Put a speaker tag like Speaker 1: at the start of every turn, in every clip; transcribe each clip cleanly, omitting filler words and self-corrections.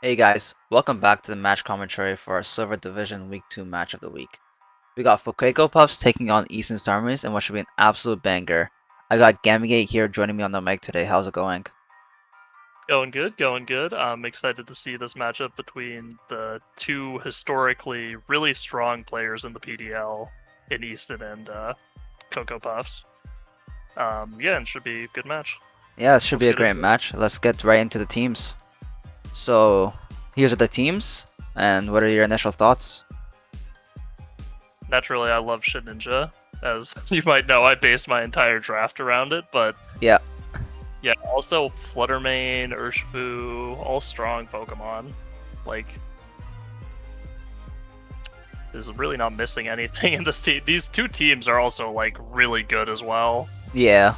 Speaker 1: Hey guys, welcome back to the match commentary for our Silver Division Week 2 match of the week. We got FuecocoaPuffs taking on Easton Starmies in what should be an absolute banger. I got Gamigate here joining me on the mic today. How's it going?
Speaker 2: Going good, going good. I'm excited to see this matchup between the two historically really strong players in the PDL in Easton and Cocoa Puffs. Yeah, and should be a good match.
Speaker 1: Yeah, it should
Speaker 2: Let's
Speaker 1: be a
Speaker 2: get
Speaker 1: great
Speaker 2: into it.
Speaker 1: match. Let's get right into the teams. So, here's the teams, and what are your initial thoughts?
Speaker 2: Naturally, I love Shin Ninja. As you might know, I based my entire draft around it, but
Speaker 1: Yeah,
Speaker 2: yeah, also Fluttermane, Urshifu, all strong Pokemon. Like, is really not missing anything in this team. These two teams are also like really good as well.
Speaker 1: yeah.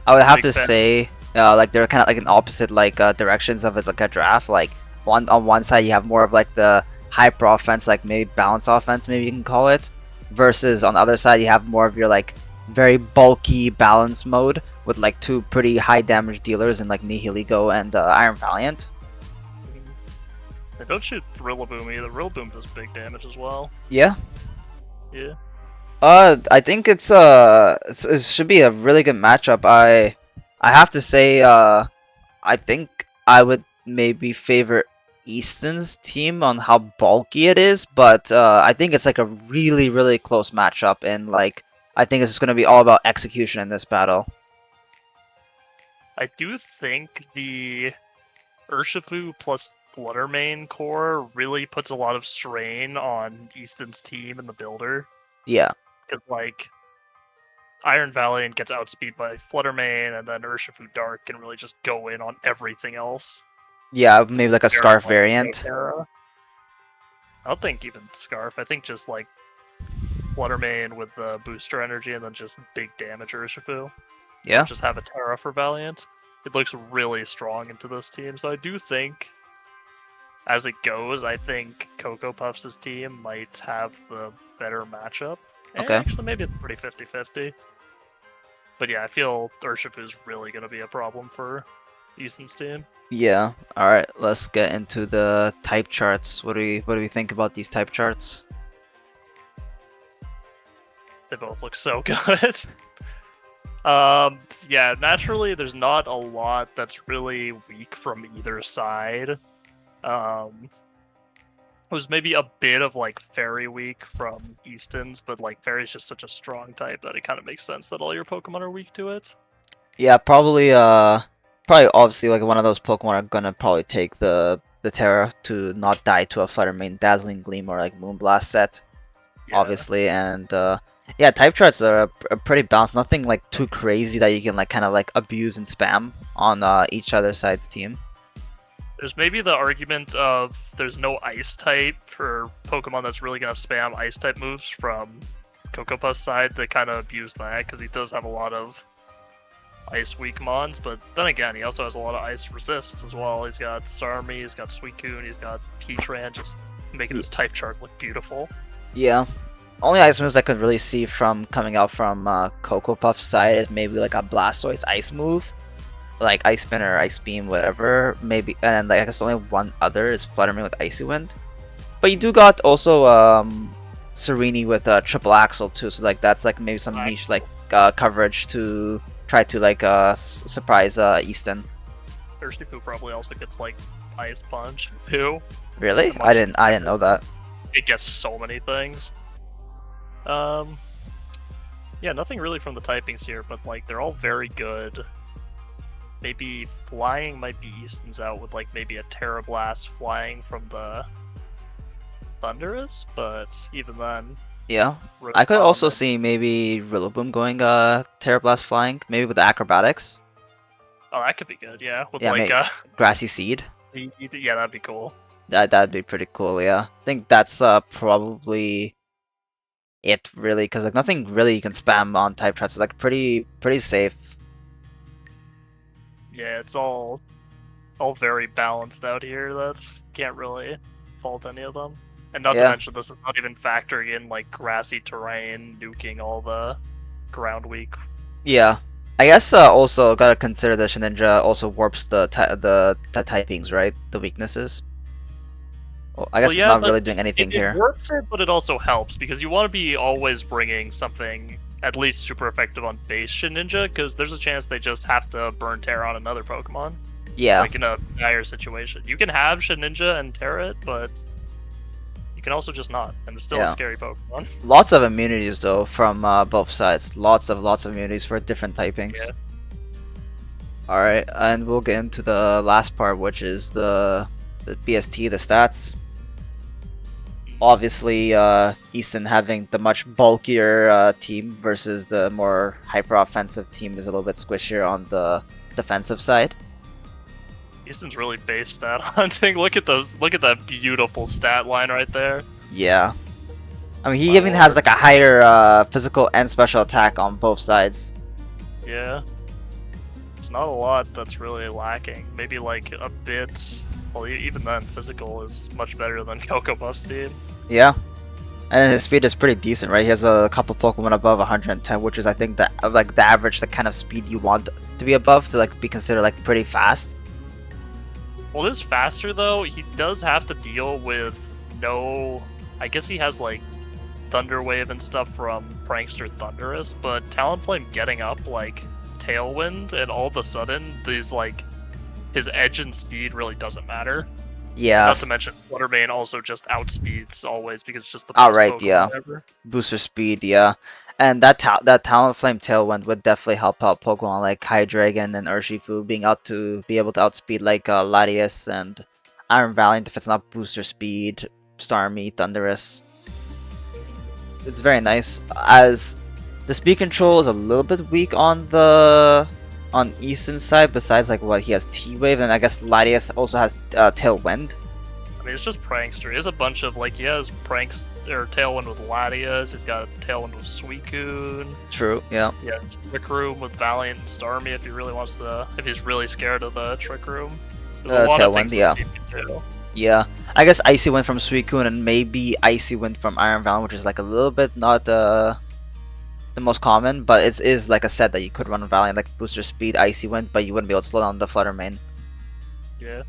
Speaker 1: I would have
Speaker 2: Big
Speaker 1: to
Speaker 2: fan.
Speaker 1: say, like they're kind of like in opposite directions of it's like a draft. Like on one side you have more of like the hyper offense, like maybe balance offense, maybe you can call it, versus on the other side you have more of your like very bulky balance mode with like two pretty high damage dealers in like Nihiligo and Iron Valiant.
Speaker 2: They don't shoot Rillaboom either. Rillaboom does big damage as well.
Speaker 1: Yeah.
Speaker 2: Yeah.
Speaker 1: I think it should be a really good matchup. I have to say, I think I would maybe favor Easton's team on how bulky it is, but I think it's like a really close matchup, and like I think it's just gonna be all about execution in this battle.
Speaker 2: I do think the Urshifu plus Fluttermane core really puts a lot of strain on Easton's team and the builder.
Speaker 1: Yeah,
Speaker 2: Because, like, Iron Valiant gets outspeed by Fluttermane, and then Urshifu Dark can really just go in on everything else.
Speaker 1: yeah, maybe like a
Speaker 2: Very
Speaker 1: Scarf
Speaker 2: like
Speaker 1: variant.
Speaker 2: Terra. I don't think even Scarf. I think just like Fluttermane with the booster energy and then just big damage Urshifu.
Speaker 1: Yeah,
Speaker 2: Just have a Terra for Valiant. It looks really strong into this team, so I do think, as it goes, I think Cocoa Puffs' team might have the better matchup. And
Speaker 1: okay.
Speaker 2: actually, maybe it's pretty 50-50. But yeah, I feel Urshifu is really going to be a problem for Easton's team.
Speaker 1: Yeah. All right, let's get into the type charts. What do we think about these type charts?
Speaker 2: They both look so good. Yeah, naturally, there's not a lot that's really weak from either side. Was maybe a bit of like Fairy weak from Easton's, but like Fairy's just such a strong type that it kind of makes sense that all your Pokemon are weak to it.
Speaker 1: Yeah, probably obviously like one of those Pokemon are gonna probably take the Terra to not die to a Fluttermane Dazzling Gleam or like Moonblast set,
Speaker 2: Yeah,
Speaker 1: obviously, and yeah, type charts are pretty balanced. Nothing like too crazy that you can like kind of like abuse and spam on each other side's team.
Speaker 2: there's maybe the argument of there's no Ice type for Pokemon that's really gonna spam Ice type moves from Cocopuff's side to kind of abuse that because he does have a lot of Ice weak mons, but then again, he also has a lot of Ice resists as well. He's got Starmie, he's got Suicune, he's got Heatran, just making
Speaker 1: Y-
Speaker 2: this type chart look beautiful.
Speaker 1: Yeah, only ice moves I could really see from coming out from Cocoa Puff's side is maybe like a Blastoise Ice move, like Ice Spin or Ice Beam, whatever. Maybe, and like I guess only one other is Fluttermane with Icy Wind. But you do got also Sereni with Triple Axle too, so like that's like maybe some niche like coverage to try to like surprise Easton.
Speaker 2: Thirsty Poo probably also gets like Ice Punch too.
Speaker 1: Really?
Speaker 2: And
Speaker 1: I didn't know that.
Speaker 2: it gets so many things. Um, yeah, nothing really from the typings here, but like they're all very good. Maybe flying might be Easton's out with like maybe a Terra Blast flying from the Thunderous, but even then,
Speaker 1: Yeah. I could
Speaker 2: Rotom
Speaker 1: also
Speaker 2: and
Speaker 1: see maybe Rillaboom going Terra Blast flying, maybe with the acrobatics.
Speaker 2: oh, that could be good. Yeah, with
Speaker 1: Yeah,
Speaker 2: like
Speaker 1: maybe Grassy Seed.
Speaker 2: yeah, that'd be cool.
Speaker 1: That'd be pretty cool. Yeah, I think that's probably it really, because like nothing really you can spam on type charts. It's like pretty safe.
Speaker 2: Yeah, it's all very balanced out here. That can't really fault any of them. And not to
Speaker 1: Yeah.
Speaker 2: mention, this is not even factoring in like grassy terrain, nuking all the ground weak.
Speaker 1: Yeah. I guess also gotta consider the Shedinja also warps the typings, right? The weaknesses. Well, I guess it's
Speaker 2: yeah,
Speaker 1: not
Speaker 2: but
Speaker 1: really doing anything
Speaker 2: it
Speaker 1: here.
Speaker 2: works it, but it also helps because you want to be always bringing something at least super effective on base Ninja, because there's a chance they just have to burn Terra on another Pokemon.
Speaker 1: Yeah.
Speaker 2: Like in a dire situation. You can have Ninja and Terra it, but you can also just not, and it's still a scary Pokemon.
Speaker 1: Lots of immunities though from both sides. Lots of immunities for different typings.
Speaker 2: Yeah.
Speaker 1: Alright, and we'll get into the last part, which is the BST, the stats. Obviously, Easton having the much bulkier team versus the more hyper-offensive team is a little bit squishier on the defensive side.
Speaker 2: Easton's really base stat hunting. Look at those. Look at that beautiful stat line right there.
Speaker 1: Yeah. I mean, he even has like a higher physical and special attack on both sides.
Speaker 2: Yeah. It's not a lot that's really lacking. Maybe like a bit. Well, even then, physical is much better than PuecocoaPuffs' team.
Speaker 1: Yeah. And his speed is pretty decent, right? He has a couple Pokemon above 110, which is I think the average, the kind of speed you want to be above to like be considered like pretty fast.
Speaker 2: Well, this faster though, he does have to deal with no. I guess he has like Thunder Wave and stuff from Prankster Thundurus, but Talonflame getting up like Tailwind, and all of a sudden these like his edge and speed really doesn't matter.
Speaker 1: Yeah.
Speaker 2: Not to mention Fluttermane also just outspeeds always because it's just the
Speaker 1: outright,
Speaker 2: yeah.
Speaker 1: Ever. Booster speed, yeah. And that Talonflame Tailwind would definitely help out Pokemon like Hydreigon and Urshifu being able to outspeed like Latias and Iron Valiant if it's not booster speed, Starmie, Thundurus. It's very nice. As the speed control is a little bit weak on Easton's side, besides like what he has T-Wave, and I guess Latias also has Tailwind.
Speaker 2: I mean, it's just Prankster. He has a bunch of like he has Tailwind with Latias. He's got Tailwind with Suicune.
Speaker 1: True. Yeah.
Speaker 2: Yeah. Trick Room with Valiant and Starmie if he really wants to. If he's really scared of the Trick Room. There's a lot of things
Speaker 1: yeah.
Speaker 2: That he can do.
Speaker 1: Yeah. I guess Icy Wind from Suicune and maybe Icy Wind from Iron Valiant, which is like a little bit not the most common, but it is like a set that you could run Valiant, like booster speed, Icy Wind, but you wouldn't be able to slow down the Fluttermane.
Speaker 2: Yeah.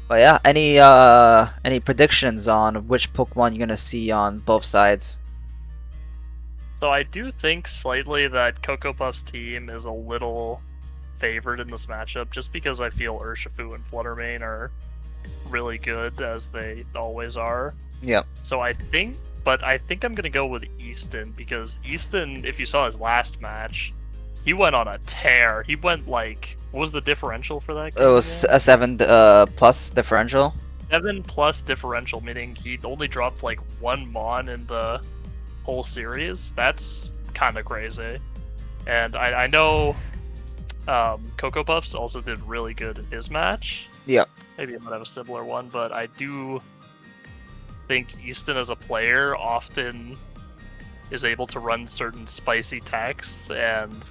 Speaker 1: But yeah, any predictions on which Pokemon you're gonna see on both sides?
Speaker 2: So I do think slightly that CocoaPuffs' team is a little favored in this matchup, just because I feel Urshifu and Fluttermane are really good, as they always are.
Speaker 1: Yep.
Speaker 2: So I think I'm gonna go with Easton, because Easton, if you saw his last match, he went on a tear. He went like, what was the differential for that game?
Speaker 1: It was a 7 plus differential.
Speaker 2: 7+ differential, meaning he only dropped like one Mon in the whole series. That's kind of crazy. And I know CocoaPuffs also did really good in his match.
Speaker 1: Yep.
Speaker 2: Maybe I might have a similar one, but I do think Easton as a player often is able to run certain spicy techs, and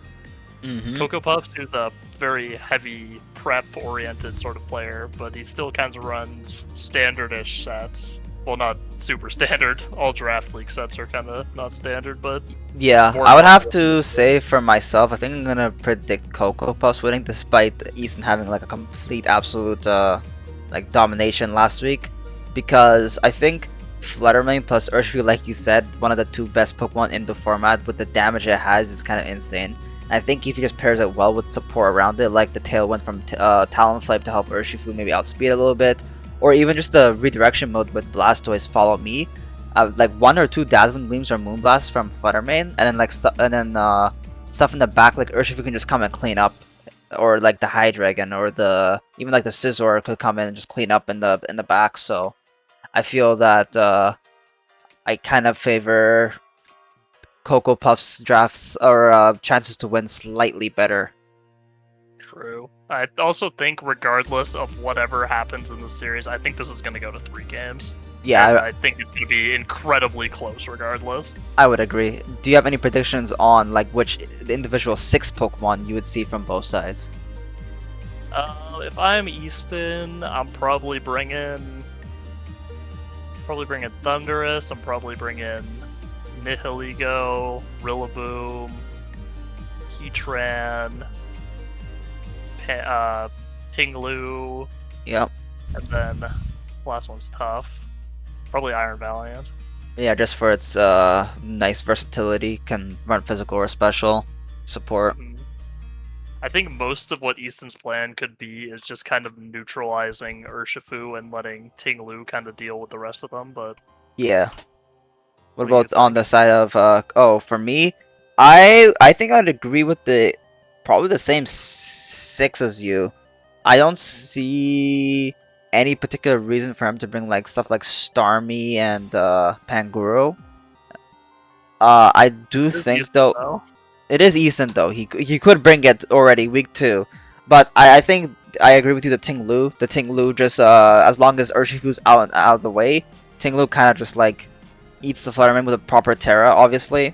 Speaker 2: CocoaPuffs, who's a very heavy prep-oriented sort of player, but he still kind of runs standard-ish sets. Well, not super standard. All Draft League sets are kind of not standard, but...
Speaker 1: Yeah, I would have to say for myself, I think I'm gonna predict CocoaPuffs winning, despite Easton having like a complete, absolute like domination last week. Because I think Fluttermane plus Urshifu, like you said, one of the two best Pokemon in the format, with the damage it has, is kind of insane. And I think if he just pairs it well with support around it, like the Tailwind from Talonflame to help Urshifu maybe outspeed a little bit, or even just the redirection mode with Blastoise Follow Me, like 1 or 2 Dazzling Gleams or Moonblasts from Fluttermane, and then stuff in the back like Urshifu can just come and clean up, or like the Hydreigon or even like the Scizor could come in and just clean up in the back. So I feel that I kind of favor CocoaPuffs drafts or chances to win slightly better.
Speaker 2: True. I also think regardless of whatever happens in the series, I think this is going to go to 3 games.
Speaker 1: Yeah,
Speaker 2: I think it's going to be incredibly close regardless.
Speaker 1: I would agree. Do you have any predictions on like which the individual 6 Pokemon you would see from both sides?
Speaker 2: If I'm Easton, I'm probably bringing Thundurus. I'm probably bringing Nihilego, Rillaboom, Heatran, Tinglu.
Speaker 1: Yep.
Speaker 2: And then Last one's tough. Probably Iron Valiant.
Speaker 1: Yeah, just for its nice versatility, can run physical or special support.
Speaker 2: Mhm. I think most of what Easton's plan could be is just kind of neutralizing Urshifu and letting Ting Lu kind of deal with the rest of them, but
Speaker 1: Yeah. What
Speaker 2: what do you
Speaker 1: about on
Speaker 2: think?
Speaker 1: the side of oh, for me, I think I'd agree with the probably the same 6 as you. I don't see any particular reason for him to bring like stuff like Starmie and Panguro. I do
Speaker 2: It is
Speaker 1: think
Speaker 2: Easton,
Speaker 1: though
Speaker 2: though.
Speaker 1: it is Easton though. He could bring it already week 2, but I think I agree with you. The Ting Lu just as long as Urshifu's out of the way, Ting Lu kind of just like eats the Flutterman with a proper Terra, obviously,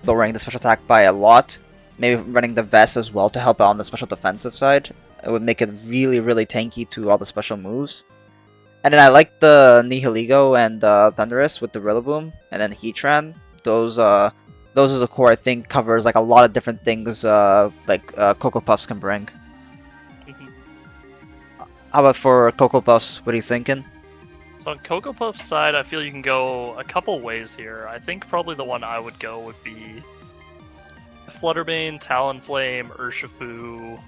Speaker 1: lowering the special attack by a lot. Maybe running the Vest as well to help out on the special defensive side. It would make it really tanky to all the special moves. And then I like the Nihiligo and Thunderous with the Rillaboom, and then Heatran. Those as a core I think covers like a lot of different things like Cocoa Puffs can bring.
Speaker 2: Mhm.
Speaker 1: How about for Cocoa Puffs? What are you thinking?
Speaker 2: So on Cocoa Puff's side, I feel you can go a couple ways here. I think probably the one I would go would be Fluttermane, Talonflame, Urshifu,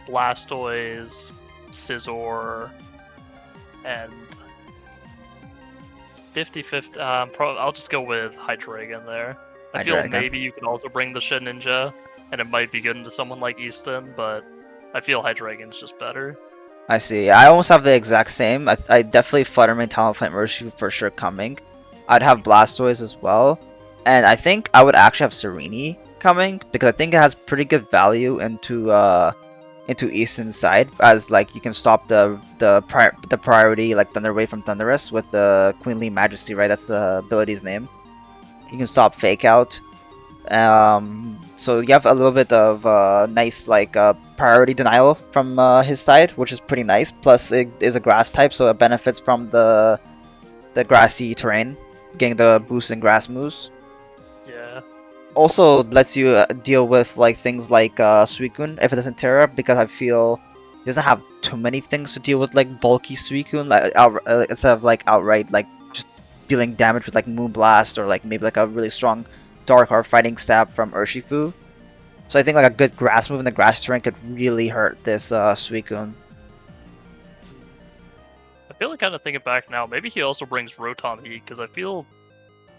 Speaker 2: Blastoise, Scizor, and 50-50. I'll just go with Hydreigon there. I feel
Speaker 1: Hydreigon.
Speaker 2: maybe you could also bring the Shedinja, and it might be good into someone like Easton, but I feel Hydreigon's just better.
Speaker 1: I see. I almost have the exact same. I definitely Fluttermane, Talonflame, Urshifu for sure coming. I'd have Blastoise as well. And I think I would actually have Sereni coming because I think it has pretty good value into Easton's side, as like you can stop the priority like Thunder Wave from Thunderous with the Queenly Majesty, right? That's the ability's name. You can stop Fake Out. So you have a little bit of nice like priority denial from his side, which is pretty nice. Plus it is a grass type, so it benefits from the grassy terrain, getting the boost in grass moves.
Speaker 2: Yeah.
Speaker 1: Also lets you deal with like things like Suicune if it doesn't Terra, because I feel it doesn't have too many things to deal with like bulky Suicune, like instead of like outright like just dealing damage with like Moonblast or like maybe like a really strong Dark or Fighting Stab from Urshifu. So I think like a good grass move in the grass terrain could really hurt this Suicune.
Speaker 2: I feel like kind of thinking back now, maybe he also brings Rotom Heat, because I feel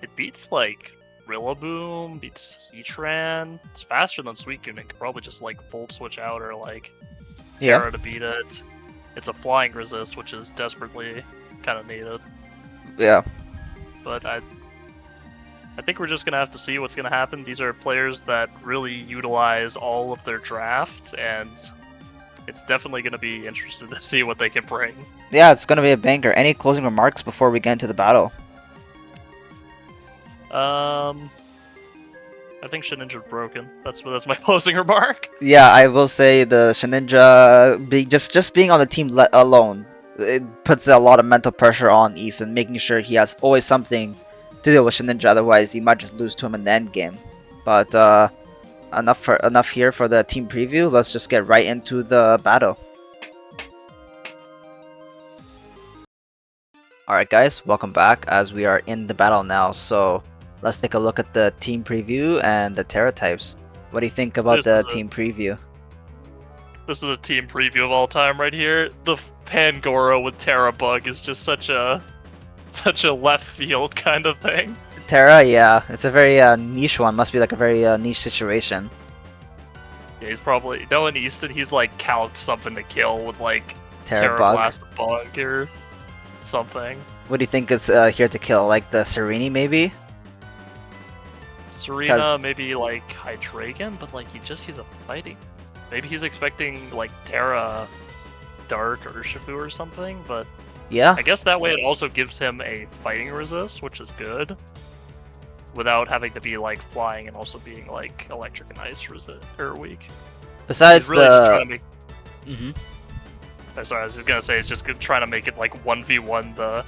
Speaker 2: it beats like Rillaboom, beats Heatran. It's faster than Suicune, it could probably just like Volt Switch out or like Terra to beat it. It's a flying resist, which is desperately kind of needed.
Speaker 1: Yeah.
Speaker 2: But I think we're just gonna have to see what's gonna happen. These are players that really utilize all of their draft, and it's definitely gonna be interesting to see what they can bring.
Speaker 1: Yeah, it's gonna be a banger. Any closing remarks before we get into the battle?
Speaker 2: I think Shedinja's broken. That's my closing remark.
Speaker 1: Yeah, I will say the Shedinja just being on the team alone, it puts a lot of mental pressure on Easton, making sure he has always something to deal with Shedinja. Otherwise, you might just lose to him in the end game. But enough here for the team preview. Let's just get right into the battle. Alright guys, welcome back as we are in the battle now. So let's take a look at the team preview and the Terra types. What do you think about the team preview?
Speaker 2: This is a team preview of all time right here. The Pangoro with Terra Bug is just such a left field kind of thing.
Speaker 1: Terra, yeah, it's a very niche one. Must be like a very niche situation.
Speaker 2: Yeah, he's probably in Easton. He's like calced something to kill with like
Speaker 1: Terra Bug.
Speaker 2: Blast Bug or something.
Speaker 1: What do you think is here to kill? Like the Sereni, maybe?
Speaker 2: Serena, maybe like Hydreigon, but like he's a fighting. Maybe he's expecting like Terra Dark or Urshifu or something, but
Speaker 1: yeah,
Speaker 2: I guess that way it also gives him a fighting resist, which is good, without having to be like flying and also being like electric and ice resist or weak.
Speaker 1: Besides
Speaker 2: really just trying to make...
Speaker 1: Mm-hmm.
Speaker 2: Sorry, I was just gonna say it's just trying to make it like 1v1 the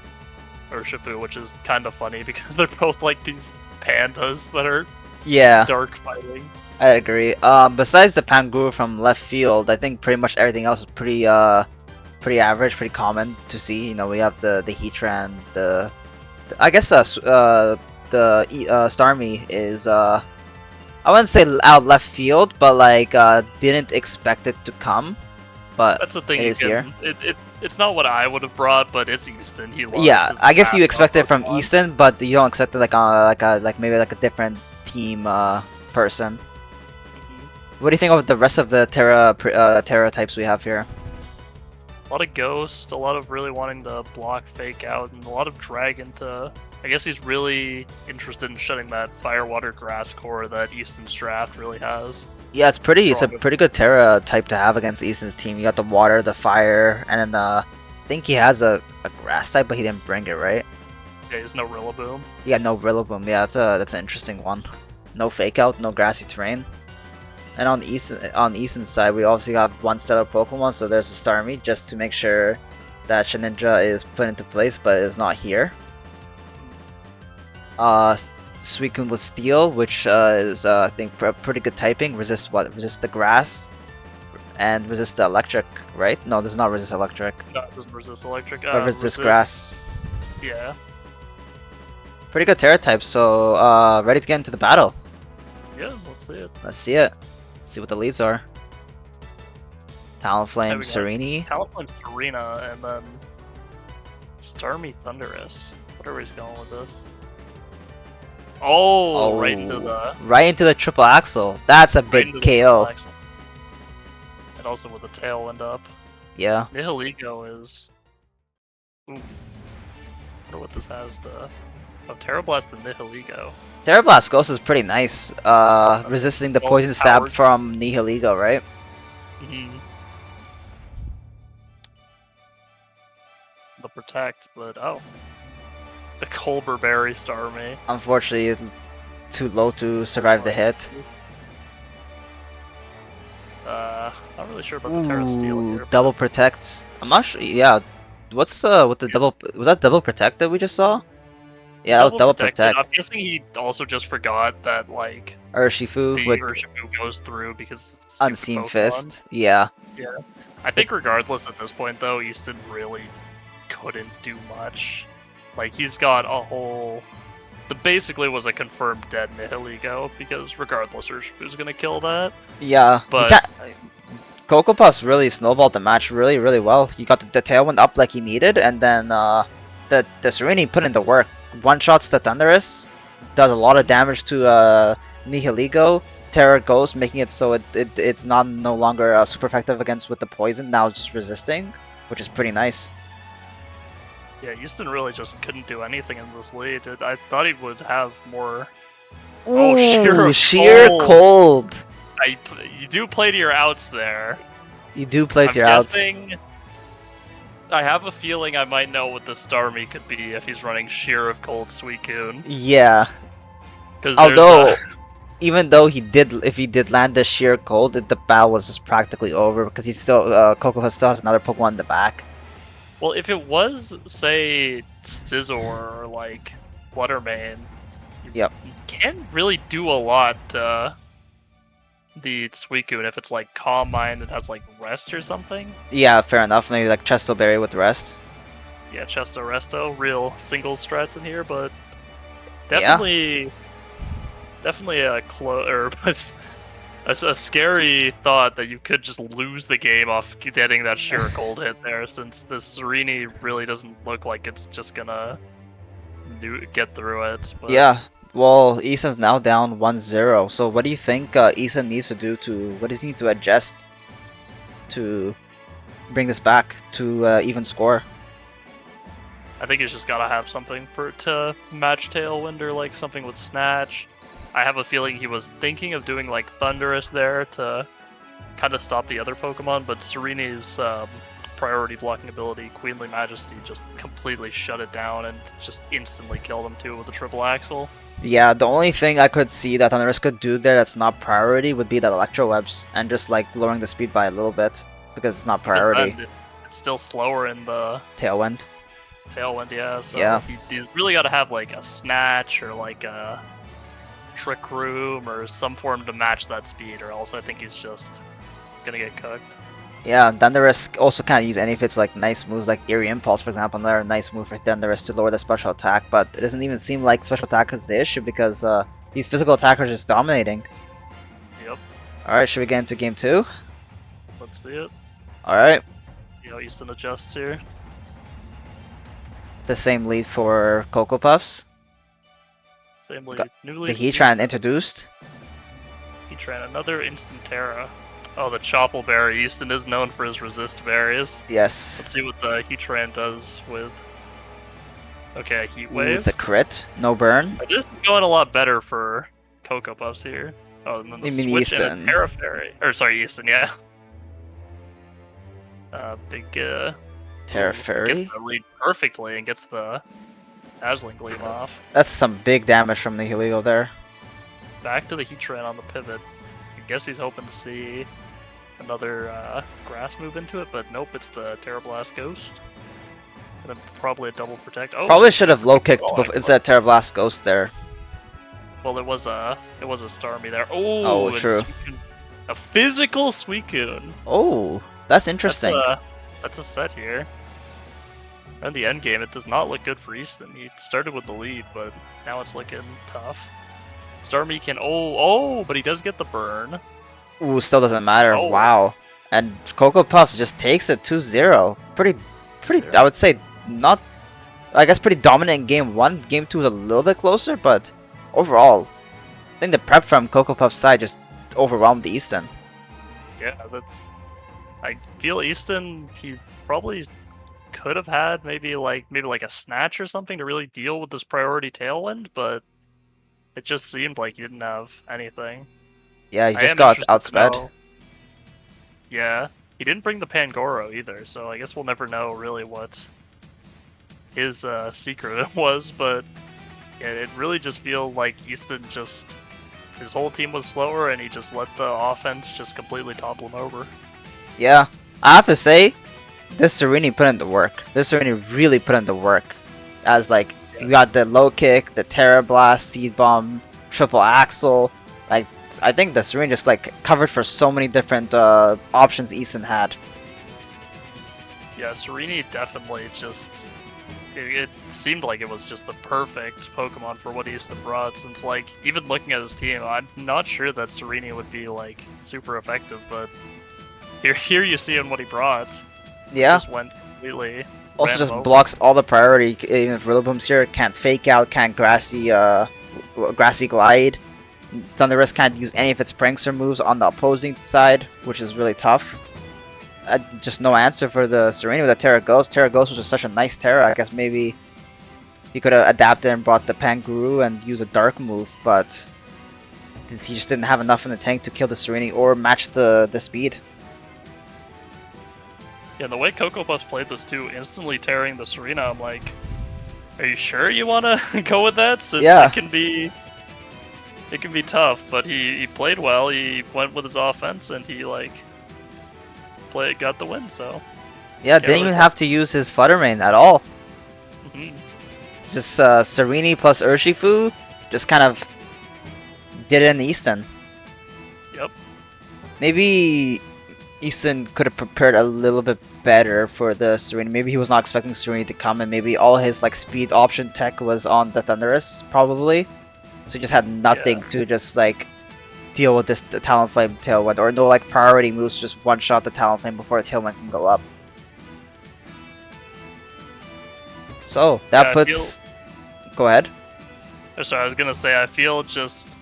Speaker 2: Urshifu, which is kind of funny because they're both like these pandas that are dark fighting.
Speaker 1: I agree. Besides the Panguru from left field, I think pretty much everything else is pretty pretty average, pretty common to see. You know, we have the Heatran, I guess Starmie is I wouldn't say out left field, but like didn't expect it to come. But
Speaker 2: that's the thing.
Speaker 1: it is here.
Speaker 2: It's not what I would have brought, but it's Easton. He loves
Speaker 1: Yeah,
Speaker 2: his
Speaker 1: I guess you
Speaker 2: backup
Speaker 1: expect it from
Speaker 2: Pokemon.
Speaker 1: Easton, but you don't expect it like maybe like a different team person. What do you think of the rest of the Terra types we have here?
Speaker 2: A lot of Ghost, a lot of really wanting to block Fake Out, and a lot of Dragon to... I guess he's really interested in shutting that Fire, Water, Grass core that Easton's draft really has.
Speaker 1: Yeah, it's a pretty good Terra type to have against Easton's team. You got the Water, the Fire, and then I think he has a Grass type, but he didn't bring it, right?
Speaker 2: Yeah, he's no Rillaboom.
Speaker 1: Yeah, no Rillaboom. Yeah, that's an interesting one. No Fake Out, no Grassy Terrain. And on Easton's side, we obviously got one stellar Pokemon, so there's a Starmie, just to make sure that Shedinja is put into place, but is not here. Suicune with Steel, which is I think pretty good typing. Resist the grass, and resist the electric, right? No, does not resist electric.
Speaker 2: No, it doesn't resist electric.
Speaker 1: But resist grass.
Speaker 2: Yeah.
Speaker 1: Pretty good Terra type, so ready to get into the battle.
Speaker 2: Yeah, let's see it.
Speaker 1: Let's see it. See what the leads are. Talonflame, Serini.
Speaker 2: Talonflame, Serena, and then Starmie, Thundurus. Whatever he's going with this. Oh, right into the
Speaker 1: triple axle. That's a big KO.
Speaker 2: And also with the tailwind up.
Speaker 1: Yeah.
Speaker 2: Nihilego is. Ooh. I wonder what this has to. Oh, Terra Blast and Nihilego.
Speaker 1: Terra Blast Ghost is pretty nice. Resisting the poison stab from Nihilego, right?
Speaker 2: The Protect, but oh. The Colbur Berry Starmie.
Speaker 1: Unfortunately, too low to survive the hit.
Speaker 2: Not really sure about the Terra Steel here.
Speaker 1: Double Protect. I'm not sure. Yeah. What's with the double? Was that double Protect that we just saw? Yeah, that was double protect.
Speaker 2: I'm guessing he also just forgot that like
Speaker 1: Urshifu
Speaker 2: the Urshifu goes through because it's
Speaker 1: Unseen
Speaker 2: Pokemon.
Speaker 1: Fist. Yeah.
Speaker 2: Yeah. I think regardless at this point though, Easton really couldn't do much. Like he's got a whole. The basically was a confirmed dead Nihilego because regardless, Urshifu's gonna kill that.
Speaker 1: Yeah.
Speaker 2: But
Speaker 1: Puffs really snowballed the match really well. You got the tailwind up like he needed, and then the Serini put in the work. One shots the Thundurus, does a lot of damage to Nihilego. Terra Ghost, making it so it's no longer super effective against with the poison. Now it's just resisting, which is pretty nice.
Speaker 2: Yeah, Easton really just couldn't do anything in this lead. I thought he would have more.
Speaker 1: Ooh, sheer cold.
Speaker 2: You do play to your outs there.
Speaker 1: You do play to your outs.
Speaker 2: I have a feeling I might know what the Starmie could be if he's running Sheer of Cold Suicune.
Speaker 1: Yeah. Although, even though if he did land the Sheer Cold, the battle was just practically over because he still Puffs still has another Pokemon in the back.
Speaker 2: Well, if it was, say, Scizor or like Fluttermane, you can't really do a lot. The Suicune if it's like Calm Mind and has like Rest or something.
Speaker 1: Yeah, fair enough. Maybe like Chesto Berry with Rest.
Speaker 2: Yeah, Chesto Resto, real single strats in here, but definitely a scary thought that you could just lose the game off getting that sheer cold hit there, since the Serini really doesn't look like it's just gonna get through it. But...
Speaker 1: Yeah. Well, Easton's now down 1-0. So what do you think Easton needs to do what does he need to adjust to bring this back to even score?
Speaker 2: I think he's just gotta have something to match Tailwind or like something with Snatch. I have a feeling he was thinking of doing like Thundurus there to kind of stop the other Pokemon, but Sereni's priority blocking ability, Queenly Majesty, just completely shut it down and just instantly killed him too with the triple axle.
Speaker 1: Yeah, the only thing I could see that Thundurus could do there that's not priority would be the Electro Webs and just like lowering the speed by a little bit because it's not priority.
Speaker 2: It's still slower in the
Speaker 1: Tailwind.
Speaker 2: Yeah. So
Speaker 1: yeah.
Speaker 2: He's really got to have like a Snatch or like a Trick Room or some form to match that speed, or else I think he's just gonna get cooked.
Speaker 1: Yeah, Thunderous also can't use any of its like nice moves, like Eerie Impulse, for example. Another nice move for Thunderous to lower the special attack, but it doesn't even seem like special attack is the issue because these physical attackers are just dominating.
Speaker 2: Yep.
Speaker 1: All right, should we get into game 2?
Speaker 2: Let's see it.
Speaker 1: All right,
Speaker 2: You know, Easton adjusts here.
Speaker 1: the same lead for Cocoa Puffs.
Speaker 2: Same lead.
Speaker 1: Got
Speaker 2: New
Speaker 1: the
Speaker 2: lead.
Speaker 1: Heatran introduced.
Speaker 2: Heatran, another instant Terra. Oh, the Chopple Berry. Easton is known for his resist berries.
Speaker 1: Yes.
Speaker 2: Let's see what the Heatran does with. Okay, Heat
Speaker 1: Ooh,
Speaker 2: Wave.
Speaker 1: it's a crit. No burn.
Speaker 2: This is going a lot better for Cocoa Puffs here. Oh, and then the
Speaker 1: You mean
Speaker 2: switch and
Speaker 1: Easton.
Speaker 2: a Terra Fairy. Or sorry, Easton, yeah. Big
Speaker 1: Terra
Speaker 2: gets
Speaker 1: Fairy.
Speaker 2: the lead perfectly and gets the Dazzling Gleam off.
Speaker 1: That's some big damage from the Helio there.
Speaker 2: Back to the Heatran on the pivot. I guess he's hoping to see another grass move into it, but nope, it's the Terra Blast Ghost. And then probably a double protect. Oh,
Speaker 1: Probably should have low kicked
Speaker 2: oh,
Speaker 1: instead of Terra Blast Ghost there.
Speaker 2: well, it was a Starmie there. Oh, and
Speaker 1: true.
Speaker 2: A physical Suicune.
Speaker 1: Oh, that's interesting.
Speaker 2: That's a set here. In the end game, it does not look good for Easton. He started with the lead, but now it's looking tough. Starmie can but he does get the burn.
Speaker 1: Ooh, still doesn't matter.
Speaker 2: Oh.
Speaker 1: Wow. And Cocoa Puffs just takes it 2-0. Pretty, I would say not, I guess pretty dominant in game 1. Game 2 was a little bit closer, but overall, I think the prep from Cocoa Puffs side just overwhelmed Easton.
Speaker 2: Yeah, I feel Easton, he probably could have had maybe like a snatch or something to really deal with this priority tailwind, but it just seemed like he didn't have anything.
Speaker 1: Yeah, he
Speaker 2: I
Speaker 1: just
Speaker 2: am
Speaker 1: got
Speaker 2: interested to
Speaker 1: outsped.
Speaker 2: know- Yeah, he didn't bring the Pangoro either, so I guess we'll never know really what his secret was, but yeah, it really just feels like Easton his whole team was slower and he just let the offense just completely topple him over.
Speaker 1: Yeah, I have to say, this Sereni put in the work. This Sereni really put in the work. As like, we got the low kick, the Terra Blast, Seed Bomb, Triple Axle. Like, I think the Sereni just like covered for so many different options Easton had.
Speaker 2: Yeah, Sereni definitely it seemed like it was just the perfect Pokemon for what Easton brought, since like, even looking at his team, I'm not sure that Sereni would be like super effective, but here you see him what he brought.
Speaker 1: Yeah.
Speaker 2: Just went completely.
Speaker 1: Also just blocks all the priority, even if Rillaboom's here, can't fake out, can't grassy glide. Thunderous can't use any of its pranks or moves on the opposing side, which is really tough. Just no answer for the Sereni with the Terra Ghost. Terra Ghost was just such a nice Terra. I guess maybe he could have adapted and brought the Panguru and used a Dark move, but he just didn't have enough in the tank to kill the Sereni or match the speed.
Speaker 2: Yeah, the way Cocoa Puffs played this too, instantly tearing the Serena, I'm like, are you sure you want to go with that? Since
Speaker 1: Yeah.
Speaker 2: it can be tough, but he played well. He went with his offense and he got the win. So
Speaker 1: Yeah, didn't even have to use his Fluttermane at all.
Speaker 2: Mhm.
Speaker 1: Just Sereni plus Urshifu just kind of did it in Easton.
Speaker 2: Yep.
Speaker 1: Maybe Easton could have prepared a little bit better for the Sereni. Maybe he was not expecting Sereni to come, and maybe all his like speed option tech was on the Thunderous, probably. So he just had nothing to just like deal with this Talonflame Tailwind, or no like priority moves, just one shot the Talonflame before the Tailwind can go up. So that puts. Go ahead.
Speaker 2: Sorry, I was gonna say I feel just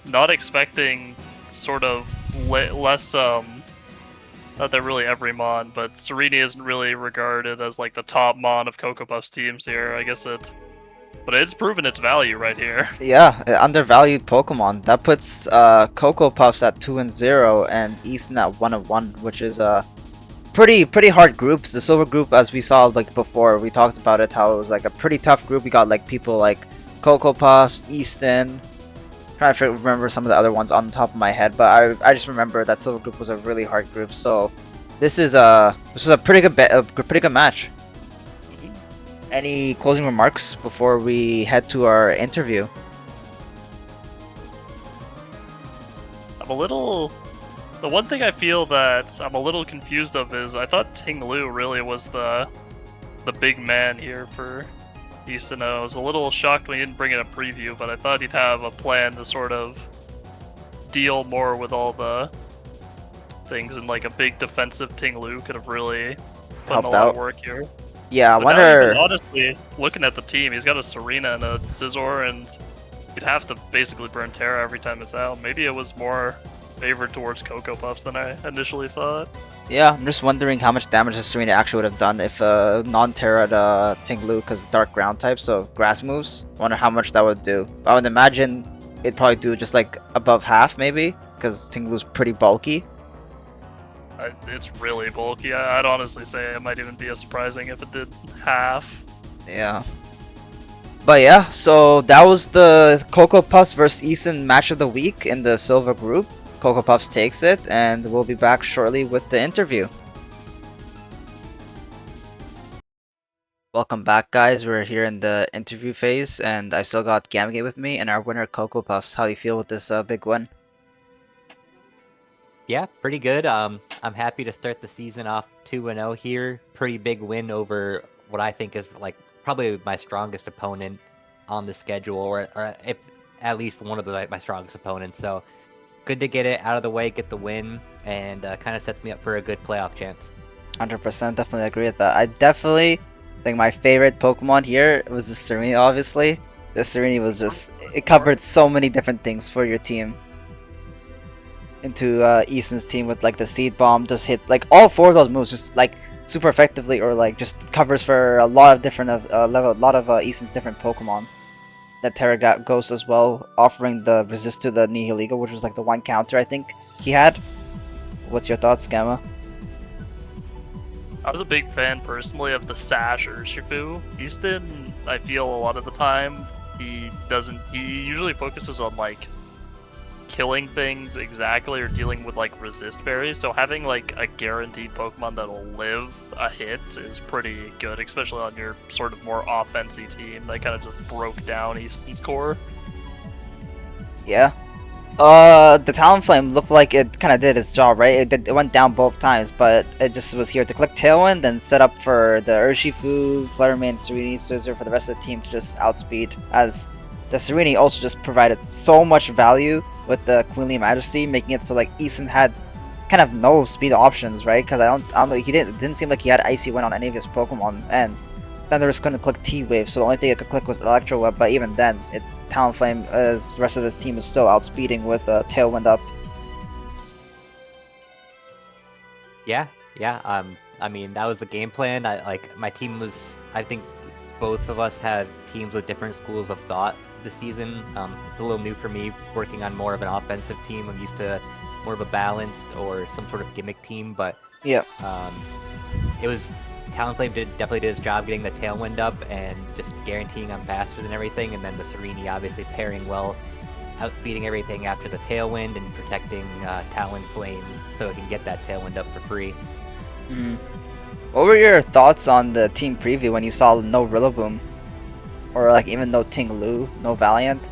Speaker 2: not expecting sort of less not that really every mon, but Sereni isn't really regarded as like the top mon of Cocoa Puffs teams here. I guess but it's proven its value right here.
Speaker 1: Yeah, undervalued Pokemon. That puts Cocoa Puffs at 2-0 and Easton at 1-1, which is pretty hard groups. The Silver group, as we saw like before, we talked about it, how it was like a pretty tough group. We got like people like Cocoa Puffs, Easton. Trying to remember some of the other ones on the top of my head, but I just remember that Silver group was a really hard group. So this was a pretty good match. Any closing remarks before we head to our interview?
Speaker 2: I'm a little The one thing I feel that I'm a little confused of is I thought Ting Lu really was the big man here for Easton. I was a little shocked when he didn't bring in a preview, but I thought he'd have a plan to sort of deal more with all the things, and like a big defensive Ting Lu could have really put in
Speaker 1: Helped
Speaker 2: a lot
Speaker 1: out.
Speaker 2: of work here.
Speaker 1: Yeah, I
Speaker 2: But now even
Speaker 1: wonder.
Speaker 2: honestly, looking at the team, he's got a Serena and a Scizor, and you'd have to basically burn Terra every time it's out. Maybe it was more favored towards PuecocoaPuffs than I initially thought.
Speaker 1: Yeah, I'm just wondering how much damage the Serena actually would have done if non-Terra Ting Lu, because dark ground type, so grass moves. I wonder how much that would do. I would imagine it'd probably do just like above half, maybe, because Ting Lu's pretty bulky.
Speaker 2: It's really bulky. I'd honestly say it might even be as surprising if it did half.
Speaker 1: Yeah. But yeah, so that was the Cocoa Puffs vs Easton match of the week in the silver group. Cocoa Puffs takes it, and we'll be back shortly with the interview. Welcome back, guys. We're here in the interview phase, and I still got Gamgate with me and our winner, Cocoa Puffs. How do you feel with this big win?
Speaker 3: Yeah, pretty good. I'm happy to start the season off 2-0 here. Pretty big win over what I think is like probably my strongest opponent on the schedule, or if at least one of my strongest opponents. So good to get it out of the way, get the win, and kind of sets me up for a good playoff chance.
Speaker 1: 100%, definitely agree with that. I definitely think my favorite Pokemon here was the Serena, obviously. The Serena was just, it covered so many different things for your team. Into Easton's team with like the Seed Bomb, just hit like all four of those moves just like super effectively, or like just covers for a lot of different Easton's different Pokemon. That Terra got Ghost as well, offering the resist to the Nihilego, which was like the one counter I think he had. What's your thoughts, Gamma?
Speaker 2: I was a big fan personally of the Sash Urshifu. Easton, I feel a lot of the time, he usually focuses on like killing things exactly or dealing with like resist berries, so having like a guaranteed Pokemon that'll live a hit is pretty good, especially on your sort of more offensive team that kind of just broke down Easton's core.
Speaker 1: Yeah. The Talonflame looked like it kind of did its job, right? It went down both times, but it just was here to click Tailwind and set up for the Urshifu, Fluttermane, Serene, Scizor for the rest of the team to just outspeed, as the Serene also just provided so much value with the Queenly Majesty, making it so like Easton had kind of no speed options, right? Because I don't it didn't seem like he had Icy Wind on any of his Pokemon, and then they were just going to click T-Wave, so the only thing it could click was Electro Web, but even then, Talonflame, as the rest of his team, is still outspeeding with Tailwind up.
Speaker 3: Yeah. I mean, that was the game plan. My team was, I think both of us had teams with different schools of thought this season. It's a little new for me working on more of an offensive team. I'm used to more of a balanced or some sort of gimmick team, but
Speaker 1: yeah,
Speaker 3: it was Talonflame definitely did his job getting the Tailwind up and just guaranteeing I'm faster than everything, and then the Serene obviously pairing well, outspeeding everything after the Tailwind and protecting Talonflame so it can get that Tailwind up for free.
Speaker 1: Mm-hmm. What were your thoughts on the team preview when you saw no Rillaboom? Or like even no Ting Lu, no Valiant?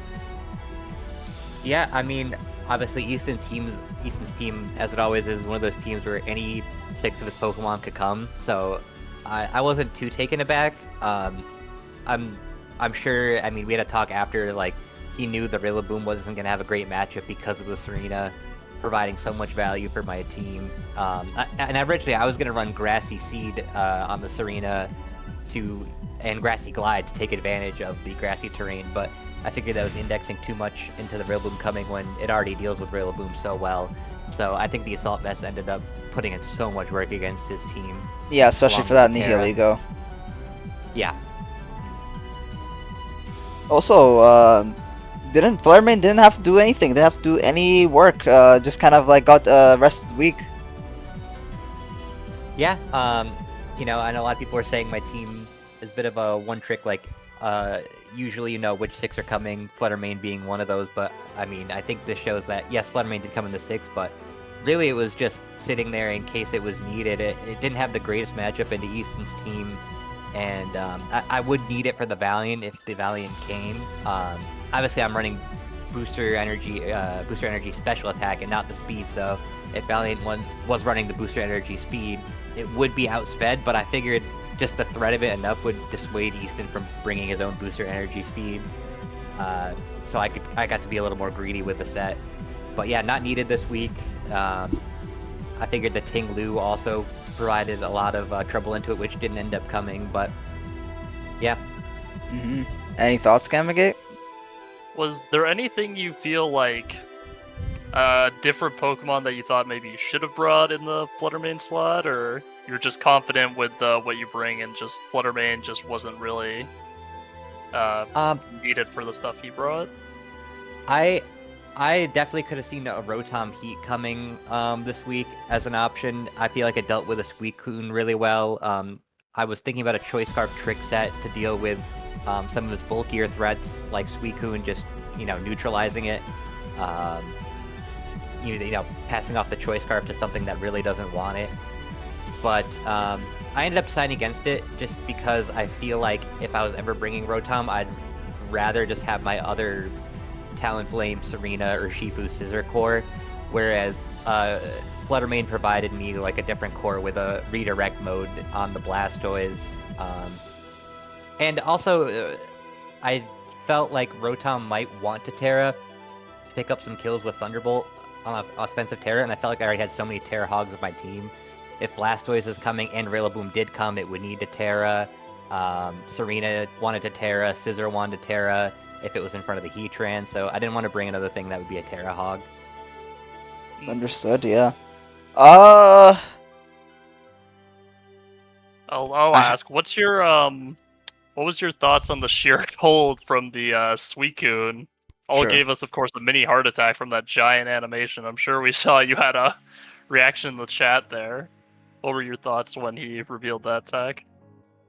Speaker 3: Yeah, I mean, obviously Easton's team, as it always is, one of those teams where any 6 of his Pokemon could come, so I wasn't too taken aback. I'm sure, I mean, we had a talk after, like, he knew the Rillaboom wasn't going to have a great matchup because of the Serena providing so much value for my team. And originally I was going to run Grassy Seed on the Serena and Grassy Glide to take advantage of the grassy terrain, but I figured that was indexing too much into the Rillaboom coming when it already deals with Rillaboom so well. So I think the Assault Vest ended up putting in so much work against his team.
Speaker 1: Yeah, especially for that Nihilego.
Speaker 3: Yeah.
Speaker 1: Also, Fluttermane didn't have to do anything, didn't have to do any work, just kind of like got the rest of the week.
Speaker 3: Yeah, you know, I know a lot of people are saying my team is a bit of a one-trick, like, usually you know which 6 are coming, Fluttermane being one of those, but, I mean, I think this shows that, yes, Fluttermane did come in the 6, but really it was just sitting there in case it was needed. It didn't have the greatest matchup into Easton's team, and I would need it for the Valiant if the Valiant came. Obviously I'm running Booster Energy Special Attack and not the speed, so if Valiant was running the booster energy speed, it would be outsped, but I figured just the threat of it enough would dissuade Easton from bringing his own booster energy speed. So I got to be a little more greedy with the set. But yeah, not needed this week. I figured the Ting Lu also provided a lot of trouble into it, which didn't end up coming, but yeah.
Speaker 1: Any thoughts, Gamagate?
Speaker 2: Was there anything you feel like different Pokemon that you thought maybe you should have brought in the Fluttermane slot, or you're just confident with what you bring and just Fluttermane just wasn't really needed for the stuff he brought?
Speaker 3: I definitely could have seen a Rotom Heat coming this week as an option. I feel like it dealt with a Suicune really well. I was thinking about a Choice Scarf trick set to deal with some of his bulkier threats, like Suicune just, neutralizing it. Passing off the Choice Scarf to something that really doesn't want it. But I ended up deciding against it just because I feel like if I was ever bringing Rotom, I'd rather just have my other Talonflame, Serena, or Shifu Scissor core, whereas Fluttermane provided me like a different core with a redirect mode on the Blastoise. And also, I felt like Rotom might want to Terra, pick up some kills with Thunderbolt on offensive Terra, and I felt like I already had so many Terra Hogs of my team. If Blastoise is coming and Rillaboom did come, it would need to Terra. Serena wanted to Terra, Scissor wanted to Terra if it was in front of the Heatran, so I didn't want to bring another thing that would be a Terra Hog.
Speaker 1: Understood, yeah.
Speaker 2: I'll ask, what was your thoughts on the sheer cold from the Suicune? All
Speaker 1: Sure.
Speaker 2: gave us, of course, a mini heart attack from that giant animation. I'm sure we saw you had a reaction in the chat there. What were your thoughts when he revealed that attack?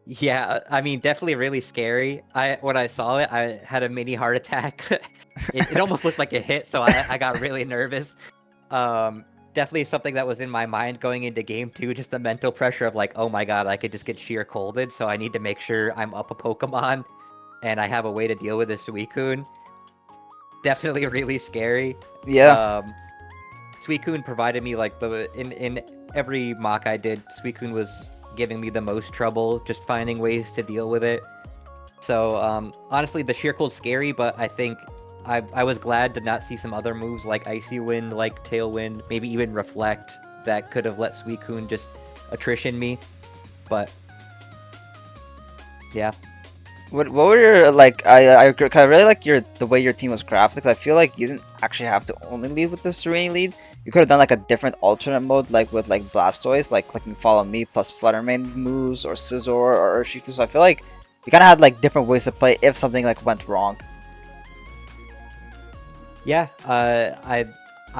Speaker 3: Yeah, I mean, definitely really scary. When I saw it, I had a mini heart attack. it almost looked like a hit, so I got really nervous. Definitely something that was in my mind going into game 2, just the mental pressure of like, oh my god, I could just get sheer colded, so I need to make sure I'm up a Pokemon, and I have a way to deal with this Suicune. Definitely really scary.
Speaker 1: Yeah.
Speaker 3: Suicune provided me like in every mock I did, Suicune was giving me the most trouble, just finding ways to deal with it. So honestly, the sheer cold's scary, but I think I was glad to not see some other moves like Icy Wind, like Tailwind, maybe even Reflect that could have let Suicune just attrition me. But yeah.
Speaker 1: What were your like? I really like the way your team was crafted, because I feel like you didn't actually have to only lead with the Serene lead. You could have done like a different alternate mode, like with like Blastoise, like clicking Follow Me plus Fluttermane moves, or Scizor or Urshifu. So I feel like you kind of had like different ways to play if something like went wrong.
Speaker 3: Yeah, I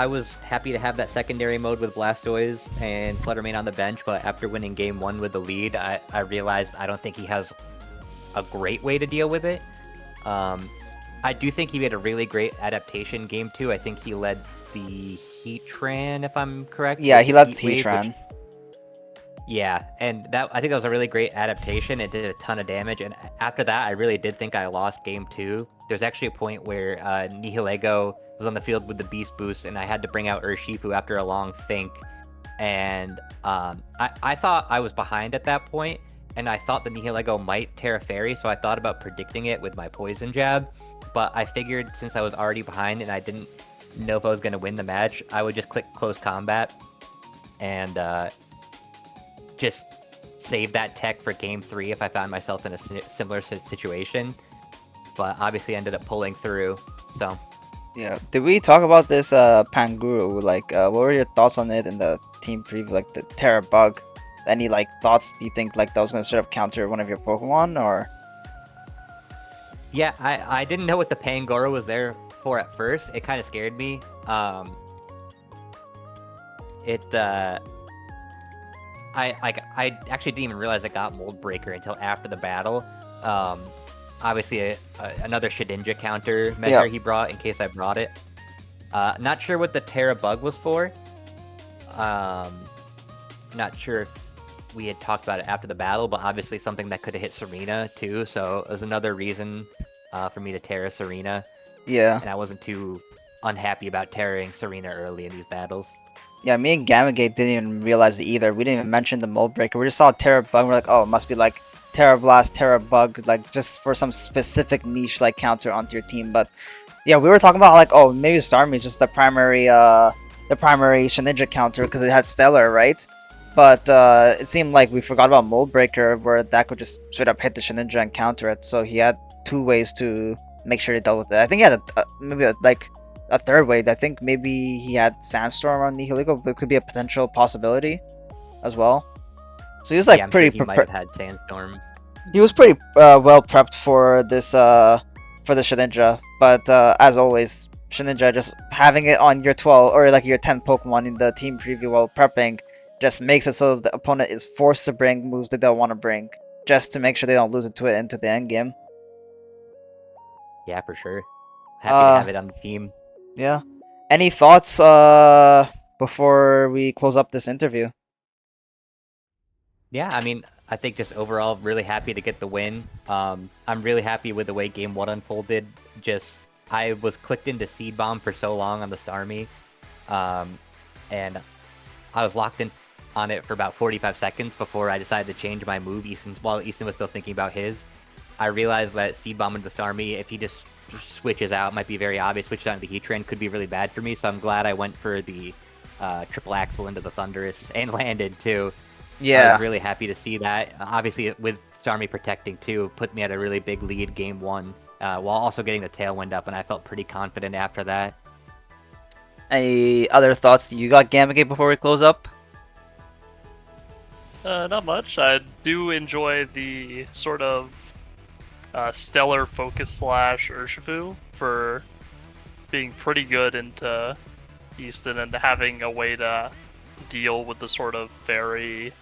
Speaker 3: was happy to have that secondary mode with Blastoise and Fluttermane on the bench, but after winning game 1 with the lead, I realized I don't think he has a great way to deal with it. I do think he had a really great adaptation game 2. I think he led the Heatran, if I'm correct.
Speaker 1: Yeah, he led the
Speaker 3: Heat Wave,
Speaker 1: Heatran.
Speaker 3: yeah, and I think that was a really great adaptation. It did a ton of damage, and after that, I really did think I lost game 2. There's actually a point where Nihilego was on the field with the Beast Boost, and I had to bring out Urshifu after a long think. And I thought I was behind at that point, and I thought the Nihilego might Terra Fairy, so I thought about predicting it with my Poison Jab. But I figured since I was already behind and I didn't know if I was going to win the match, I would just click Close Combat and just save that tech for game 3 if I found myself in a similar situation. But obviously ended up pulling through, so.
Speaker 1: Yeah. Did we talk about this Panguru? Like, what were your thoughts on it in the team preview? Like the Terra Bug. Any like thoughts? Do you think like that was going to sort of counter one of your Pokemon, or?
Speaker 3: Yeah, I didn't know what the Pangoro was there for at first. It kind of scared me. I actually didn't even realize I got Mold Breaker until after the battle. Obviously, another Shedinja counter measure he brought in case I brought it. Not sure what the Terra Bug was for. Not sure if we had talked about it after the battle, but obviously something that could have hit Serena too. So it was another reason for me to Terra Serena.
Speaker 1: Yeah.
Speaker 3: And I wasn't too unhappy about Terraing Serena early in these battles.
Speaker 1: Yeah, me and Gamagate didn't even realize it either. We didn't even mention the mold breaker. We just saw Terra Bug. We're like, oh, it must be like Terra Blast, Terra Bug, like just for some specific niche like counter onto your team. But yeah, we were talking about like, oh, maybe Starmie is just the primary Shedinja counter because it had Stellar, right? But it seemed like we forgot about mold breaker, where that could just straight up hit the Shedinja and counter it. So he had two ways to make sure he dealt with it. I think he had maybe like a third way. I think maybe he had Sandstorm on Nihiligo, but it could be a potential possibility as well. So he was like
Speaker 3: yeah, I'm
Speaker 1: pretty
Speaker 3: sure he might have had Sandstorm.
Speaker 1: he was pretty well prepped for this for the Shedinja, but as always, Shedinja just having it on your 12 or like your 10 Pokemon in the team preview while prepping just makes it so the opponent is forced to bring moves that they'll want to bring just to make sure they don't lose it into the end game.
Speaker 3: Yeah, for sure. Happy to have it on the team.
Speaker 1: Yeah. Any thoughts before we close up this interview?
Speaker 3: Yeah, I mean, I think just overall really happy to get the win. I'm really happy with the way Game 1 unfolded. I was clicked into Seed Bomb for so long on the Starmie, and I was locked in on it for about 45 seconds before I decided to change my move. While Easton was still thinking about his, I realized that Seed Bomb into the Starmie, if he just switches out, might be very obvious. Switches out into the Heatran could be really bad for me. So I'm glad I went for the triple axle into the Thundurus and landed too. I was really happy to see that. Obviously, with Starmie protecting too, put me at a really big lead Game 1, while also getting the Tailwind up, and I felt pretty confident after that.
Speaker 1: Any other thoughts you got, Gamagate, before we close up?
Speaker 2: Not much. I do enjoy the sort of stellar focus slash Urshifu for being pretty good into Easton and having a way to deal with the sort of very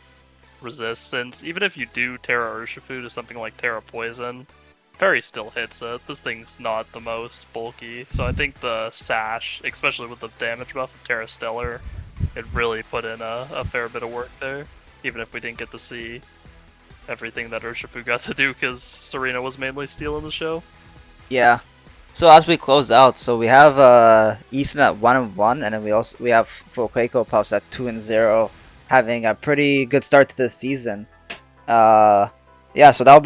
Speaker 2: resistance. Even if you do Terra Urshifu to something like Terra Poison, Fairy still hits it. This thing's not the most bulky, so I think the Sash, especially with the damage buff of Terra Stellar, it really put in a fair bit of work there, even if we didn't get to see everything that Urshifu got to do because Serena was mainly stealing the show.
Speaker 1: Yeah. So as we close out, so we have Easton at 1-1, and then we have FuecocoaPuffs at 2-0, having a pretty good start to this season. Yeah, so that'll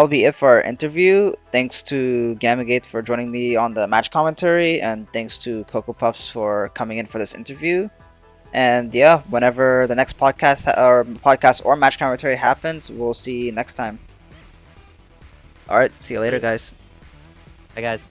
Speaker 1: be it for our interview. Thanks to Gamagate for joining me on the match commentary, and thanks to FuecocoaPuffs for coming in for this interview. And yeah, whenever the next podcast or match commentary happens, we'll see you next time. Alright, see you later, guys.
Speaker 3: Bye, guys.